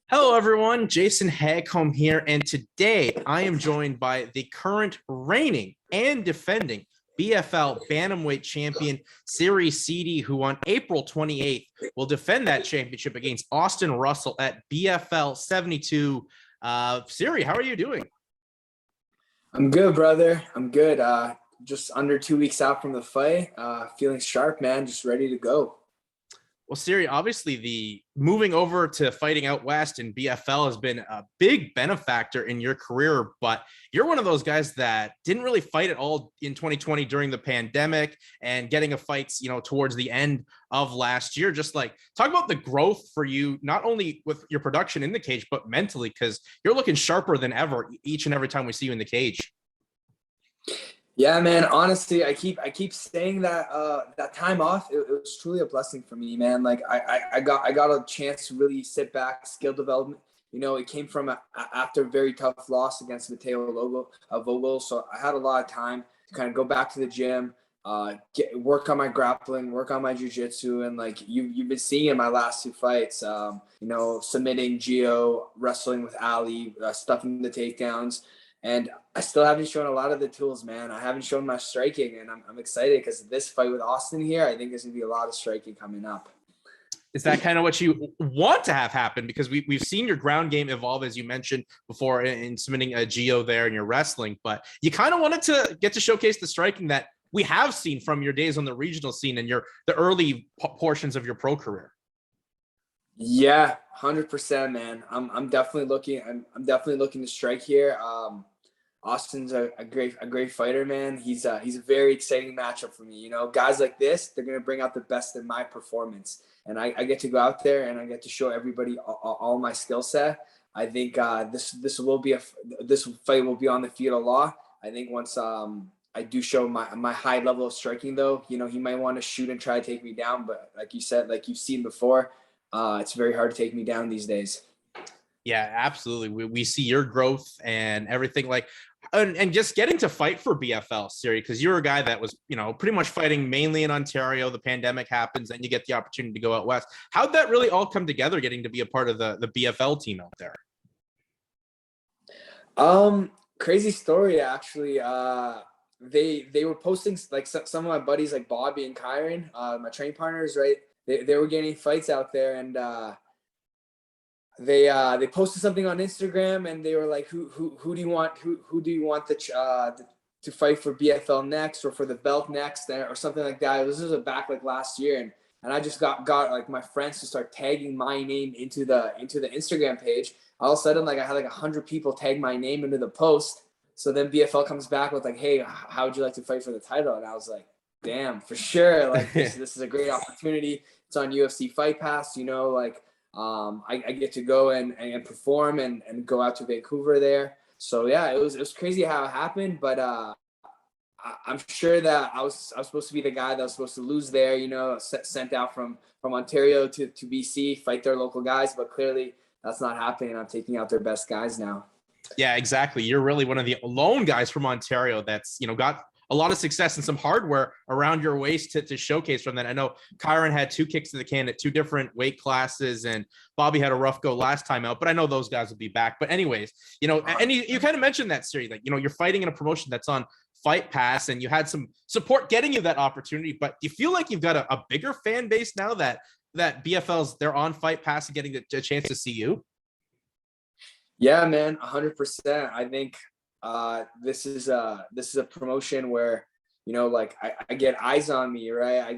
Hello, everyone. Jason Hagholm here, and today I am joined by the current reigning and defending BFL Bantamweight champion, Serhiy Sidey, who on April 28th will defend that championship against Austin Russell at BFL 72. Serhiy, how are you doing? I'm good, brother. I'm good. Just under 2 weeks out from the fight. Feeling sharp, man. Just ready to go. Well, Serhiy, obviously the moving over to fighting out west in BFL has been a big benefactor in your career, but you're one of those guys that didn't really fight at all in 2020 during the pandemic and getting a fights, towards the end of last year. Just like talk about the growth for you, not only with your production in the cage, but mentally, because you're looking sharper than ever each and every time we see you in the cage. Yeah, man. Honestly, I keep saying that that time off, it was truly a blessing for me, man. Like I got a chance to really sit back, skill development. It came from after a very tough loss against Vogel. So I had a lot of time to kind of go back to the gym, work on my grappling, work on my jujitsu, and like you've been seeing in my last two fights, submitting Gio, wrestling with Ali, stuffing the takedowns. And I still haven't shown a lot of the tools, man. I haven't shown my striking, and I'm excited because this fight with Austin here, I think there's going to be a lot of striking coming up. Is that kind of what you want to have happen? Because we've seen your ground game evolve, as you mentioned before, in submitting a Geo there in your wrestling, but you kind of wanted to get to showcase the striking that we have seen from your days on the regional scene and the early portions of your pro career. Yeah, 100%, man. I'm definitely looking. I'm definitely looking to strike here. Austin's a great fighter, man. He's a very exciting matchup for me. Guys like this, they're gonna bring out the best in my performance, and I get to go out there and I get to show everybody all my skill set. I think this fight will be on the field a lot. I think once I do show my high level of striking, though, he might want to shoot and try to take me down, but like you said, like you've seen before, it's very hard to take me down these days. Yeah, absolutely. We see your growth and everything, like, and just getting to fight for BFL series, because you're a guy that was, pretty much fighting mainly in Ontario. The pandemic happens, and you get the opportunity to go out west. How'd that really all come together, getting to be a part of the BFL team out there? Crazy story, actually. They were posting, like, some of my buddies, like Bobby and Kyron, my training partners, right? They were getting fights out there, and they posted something on Instagram, and they were like, who do you want to fight for BFL next, or for the belt next, or something like that. This was back like last year, and I just got like my friends to start tagging my name into the Instagram page. All of a sudden, like, I had like 100 people tag my name into the post. So then BFL comes back with like, hey, how would you like to fight for the title? And I was like, damn, for sure. Like, this is a great opportunity. It's on UFC Fight Pass, like. I get to go and perform and go out to Vancouver there. So yeah, it was crazy how it happened, but I'm sure that I was supposed to be the guy that was supposed to lose there, sent out from Ontario to BC, fight their local guys, but clearly that's not happening. I'm taking out their best guys now. Yeah, exactly. You're really one of the lone guys from Ontario that's, got a lot of success and some hardware around your waist to showcase from that. I know Kyron had 2 kicks to the can at 2 different weight classes, and Bobby had a rough go last time out, but I know those guys will be back. But anyways, and you kind of mentioned that series, like, you're fighting in a promotion that's on Fight Pass, and you had some support getting you that opportunity, but do you feel like you've got a bigger fan base now that BFL's they're on Fight Pass and getting a chance to see you? Yeah, man, 100%. I think this is a promotion where, like, I get eyes on me, right? I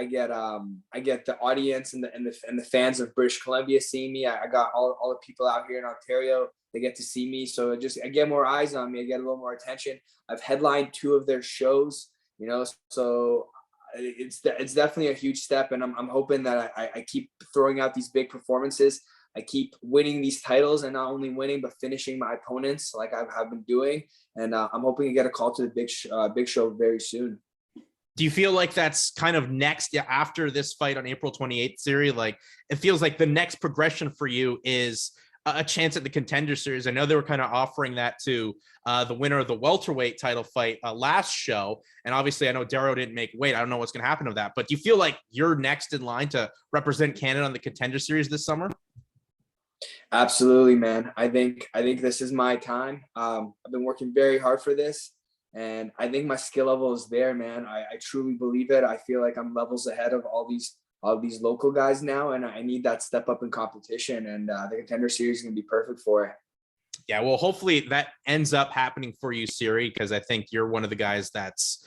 get the audience and the fans of British Columbia seeing me. I got all the people out here in Ontario, they get to see me, so I get more eyes on me. I get a little more attention. I've headlined 2 of their shows, so it's definitely a huge step, and I'm hoping that I keep throwing out these big performances. I keep winning these titles, and not only winning, but finishing my opponents like I've been doing. And I'm hoping to get a call to the big show very soon. Do you feel like that's kind of next after this fight on April 28th, Serhiy? Like, it feels like the next progression for you is a chance at the Contender Series. I know they were kind of offering that to the winner of the welterweight title fight last show. And obviously I know Darrow didn't make weight. I don't know what's going to happen to that, but do you feel like you're next in line to represent Canada on the Contender Series this summer? Absolutely, man. I think this is my time. I've been working very hard for this, and I think my skill level is there, man. I truly believe it. I feel like I'm levels ahead of all these local guys now, and I need that step up in competition. And the Contender Series is gonna be perfect for it. Yeah, well, hopefully that ends up happening for you, Siri, because I think you're one of the guys that's,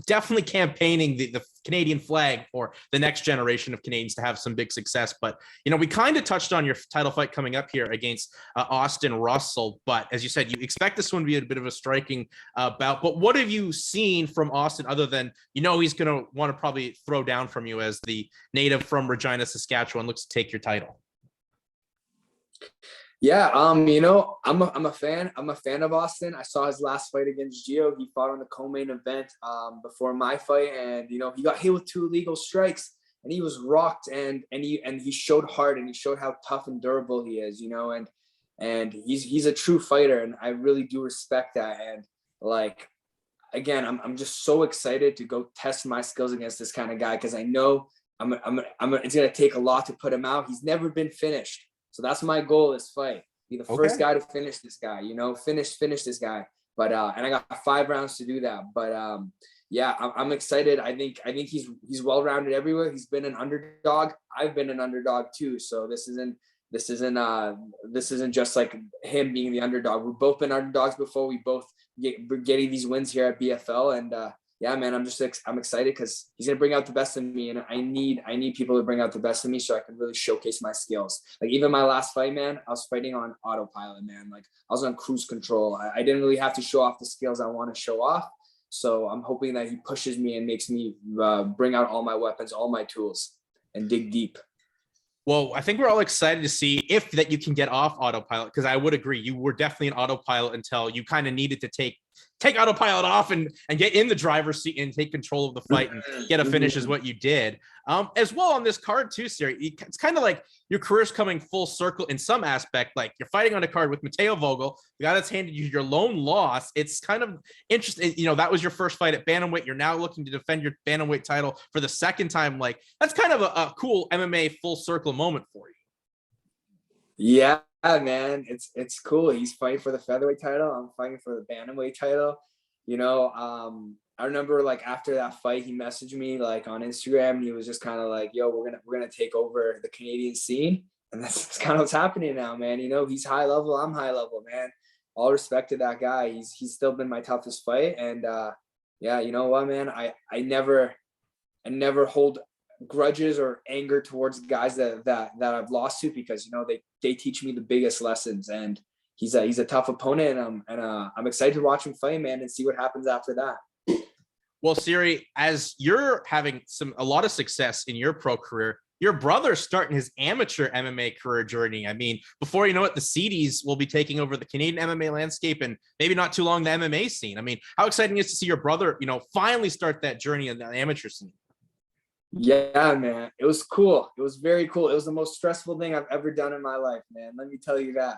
definitely campaigning the Canadian flag for the next generation of Canadians to have some big success. But, we kind of touched on your title fight coming up here against Austin Russell. But as you said, you expect this one to be a bit of a striking bout. But what have you seen from Austin other than, he's going to want to probably throw down from you as the native from Regina, Saskatchewan looks to take your title? Yeah, I'm a fan. I'm a fan of Austin. I saw his last fight against Gio. He fought on the co-main event before my fight, and he got hit with 2 illegal strikes, and he was rocked, and he showed heart, and he showed how tough and durable he is, and he's a true fighter, and I really do respect that. And like, again, I'm just so excited to go test my skills against this kind of guy, because I know it's gonna take a lot to put him out. He's never been finished. So that's my goal this fight. Be the first guy to finish this guy, finish this guy. But and I got 5 rounds to do that. But yeah, I'm excited. I think he's well-rounded everywhere. He's been an underdog. I've been an underdog too. So this isn't just like him being the underdog. We've both been underdogs before. We're getting these wins here at BFL, and yeah, man, I'm excited because he's gonna bring out the best in me, and I need people to bring out the best in me so I can really showcase my skills. Like, even my last fight, man, I was fighting on autopilot, man. Like, I was on cruise control. I didn't really have to show off the skills I want to show off. So I'm hoping that he pushes me and makes me bring out all my weapons, all my tools, and dig deep. Well, I think we're all excited to see if that you can get off autopilot, because I would agree you were definitely an autopilot until you kind of needed to take autopilot off and get in the driver's seat and take control of the fight and get a finish is what you did. As well on this card too, Siri. It's kind of like your career's coming full circle in some aspect. Like, you're fighting on a card with Mateo Vogel, the guy that's handed you your lone loss. It's kind of interesting. That was your first fight at Bantamweight. You're now looking to defend your Bantamweight title for the second time. Like, that's kind of a cool MMA full circle moment for you. Yeah, man, it's cool. He's fighting for the featherweight title. I'm fighting for the bantamweight title. I remember, like, after that fight, he messaged me like on Instagram, and he was just kind of like, "Yo, we're gonna take over the Canadian scene," and that's kind of what's happening now, man. He's high level. I'm high level, man. All respect to that guy. He's still been my toughest fight, and yeah, you know what, man? I never hold grudges or anger towards guys that I've lost to, because they teach me the biggest lessons, and he's a tough opponent, and I'm excited to watch him fight, man, and see what happens after that. Well, Siri, as you're having a lot of success in your pro career, your brother's starting his amateur MMA career journey. I mean, before you know it, the Sideys will be taking over the Canadian MMA landscape, and maybe not too long the MMA scene. I mean, how exciting is it to see your brother, finally start that journey in the amateur scene? Yeah, man, it was cool. It was very cool. It was the most stressful thing I've ever done in my life, man. Let me tell you that.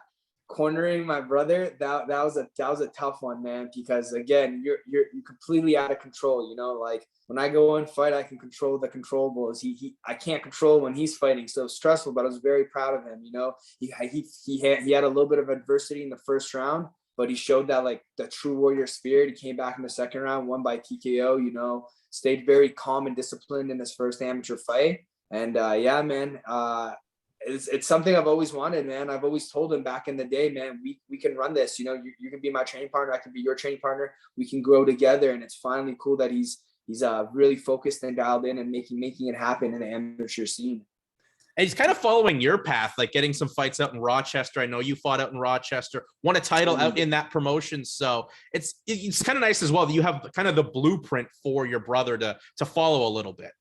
Cornering my brother, that was a tough one, man, because again, you're completely out of control. Like, when I go and fight, I can control the controllables. I can't control when he's fighting, so stressful. But I was very proud of him. He had a little bit of adversity in the first round, but he showed that, like, the true warrior spirit. He came back in the second round, won by TKO. Stayed very calm and disciplined in his first amateur fight. And yeah, man, it's something I've always wanted, man. I've always told him back in the day, man, we can run this. You can be my training partner. I can be your training partner. We can grow together. And it's finally cool that he's really focused and dialed in and making it happen in the amateur scene. And he's kind of following your path, like getting some fights out in Rochester. I know you fought out in Rochester, won a title out in that promotion. So it's kind of nice as well that you have kind of the blueprint for your brother to follow a little bit.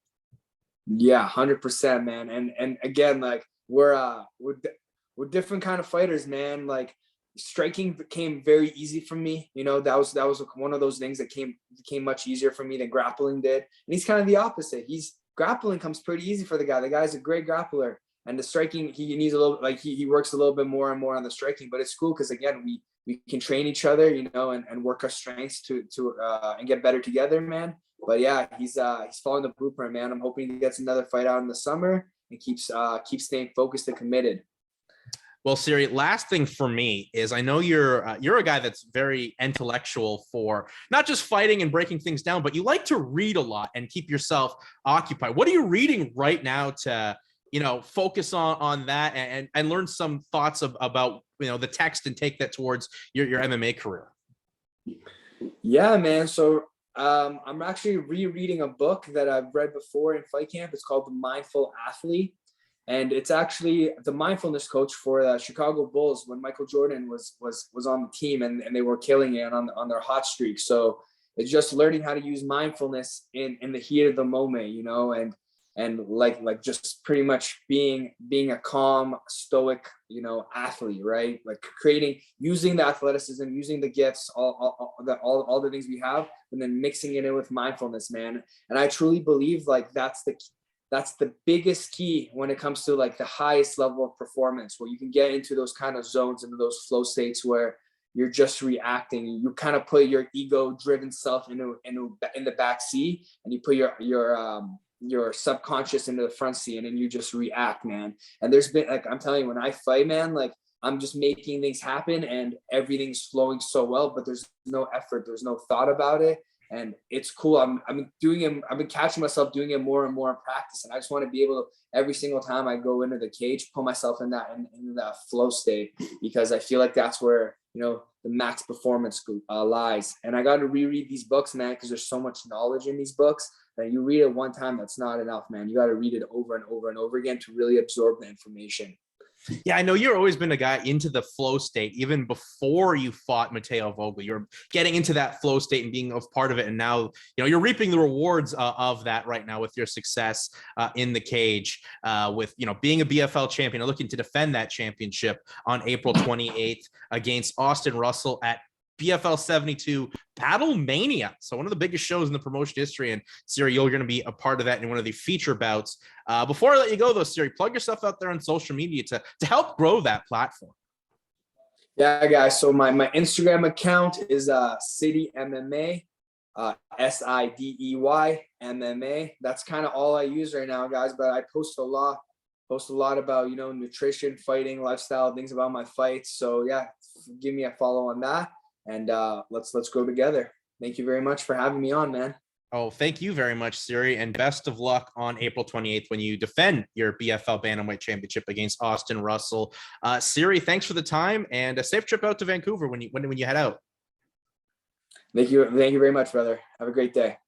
Yeah, 100%, man. And again, like, we're different kind of fighters, man. Like, striking became very easy for me. That was one of those things that became much easier for me than grappling did. And he's kind of the opposite. Grappling comes pretty easy for the guy. The guy's a great grappler, and the striking, he needs a little, like, he works a little bit more and more on the striking. But it's cool because, again, we can train each other, and work our strengths to and get better together, man. But yeah, he's following the blueprint, man. I'm hoping he gets another fight out in the summer and keeps staying focused and committed. Well, Siri, last thing for me is I know you're a guy that's very intellectual for not just fighting and breaking things down, but you like to read a lot and keep yourself occupied. What are you reading right now to, focus on that and learn some thoughts about, the text and take that towards your MMA career? Yeah, man. So I'm actually rereading a book that I've read before in fight camp. It's called The Mindful Athlete. And it's actually the mindfulness coach for the Chicago Bulls when Michael Jordan was on the team and they were killing it on their hot streak. So it's just learning how to use mindfulness in the heat of the moment, and like just pretty much being a calm, stoic, athlete, right? Like using the athleticism, using the gifts, all the things we have, and then mixing it in with mindfulness, man. And I truly believe like that's the biggest key when it comes to like the highest level of performance, where you can get into those kind of zones, into those flow states where you're just reacting. You kind of put your ego driven self in the back seat, and you put your subconscious into the front seat, and then you just react, man. And there's been, like, I'm telling you, when I fight, man, like I'm just making things happen and everything's flowing so well, but there's no effort, there's no thought about it. And it's cool. I've been catching myself doing it more and more in practice. And I just want to be able to, every single time I go into the cage, put myself in that flow state, because I feel like that's where, the max performance lies. And I got to reread these books, man, because there's so much knowledge in these books that you read it one time, that's not enough, man. You got to read it over and over and over again to really absorb the information. Yeah, I know you've always been a guy into the flow state, even before you fought Matteo Vogel. You're getting into that flow state and being a part of it. And now, you're reaping the rewards of that right now with your success in the cage, with, being a BFL champion and looking to defend that championship on April 28th against Austin Russell at BFL 72 Battle Mania. So one of the biggest shows in the promotion history. And Siri, you're going to be a part of that in one of the feature bouts. Before I let you go, though, Siri, plug yourself out there on social media to help grow that platform. Yeah, guys. So my Instagram account is Sidey MMA, SIDEY MMA. That's kind of all I use right now, guys. But I post a lot about, nutrition, fighting, lifestyle, things about my fights. So yeah, give me a follow on that. And let's go together. Thank you very much for having me on, man. Oh, thank you very much, Siri, and best of luck on April 28th when you defend your BFL Bantamweight Championship against Austin Russell. Siri, thanks for the time, and a safe trip out to Vancouver when you head out. Thank you very much, brother. Have a great day.